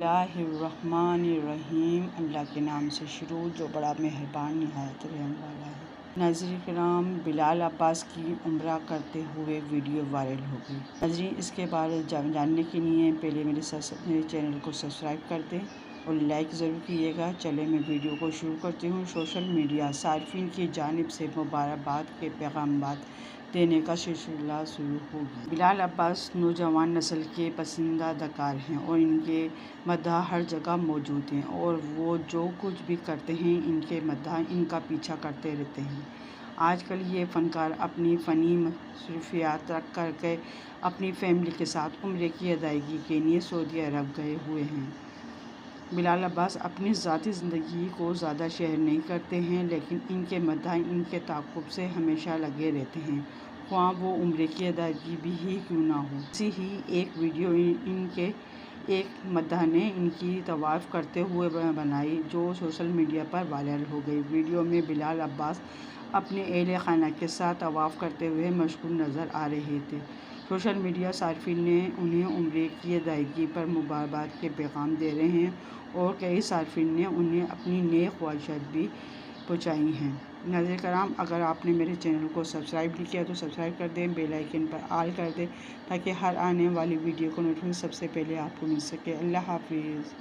اللہ الرحمن الرحیم، اللہ کے نام سے شروع جو بڑا مہربان نہایت رحم والا ہے۔ ناظرین کرام، بلال عباس کی عمرہ کرتے ہوئے ویڈیو وائرل ہو گئی۔ ناظرین، اس کے بارے جاننے کے لیے پہلے میرے چینل کو سبسکرائب کر دیں اور لائک ضرور کیجیے گا۔ چلے میں ویڈیو کو شروع کرتی ہوں۔ سوشل میڈیا صارفین کی جانب سے مبارکباد کے پیغامات دینے کا سلسلہ شروع ہو گیا۔ بلال عباس نوجوان نسل کے پسندیدہ اداکار ہیں اور ان کے مداح ہر جگہ موجود ہیں، اور وہ جو کچھ بھی کرتے ہیں ان کے مداح ان کا پیچھا کرتے رہتے ہیں۔ آج کل یہ فنکار اپنی فنی مصروفیات ترک کر کے اپنی فیملی کے ساتھ عمرے کی ادائیگی کے لیے سعودی عرب گئے ہوئے ہیں۔ بلال عباس اپنی ذاتی زندگی کو زیادہ شیئر نہیں کرتے ہیں، لیکن ان کے مداح ان کے تعاقب سے ہمیشہ لگے رہتے ہیں، خواہ وہ عمرے کی ادائیگی بھی ہی کیوں نہ ہو۔ ایسی ہی ایک ویڈیو ان کے ایک مداح نے ان کی طواف کرتے ہوئے بنائی جو سوشل میڈیا پر وائرل ہو گئی۔ ویڈیو میں بلال عباس اپنے اہل خانہ کے ساتھ طواف کرتے ہوئے مشغول نظر آ رہے تھے۔ سوشل میڈیا صارفین نے انہیں عمرے کی ادائیگی پر مبارکباد کے پیغام دے رہے ہیں اور کئی صارفین نے انہیں اپنی نیک خواہشات بھی پہنچائی ہیں۔ ناظرین کرام، اگر آپ نے میرے چینل کو سبسکرائب نہیں کیا تو سبسکرائب کر دیں، بیل آئیکن پر آل کر دیں تاکہ ہر آنے والی ویڈیو کو نوٹیفیکیشن سب سے پہلے آپ کو مل سکے۔ اللہ حافظ۔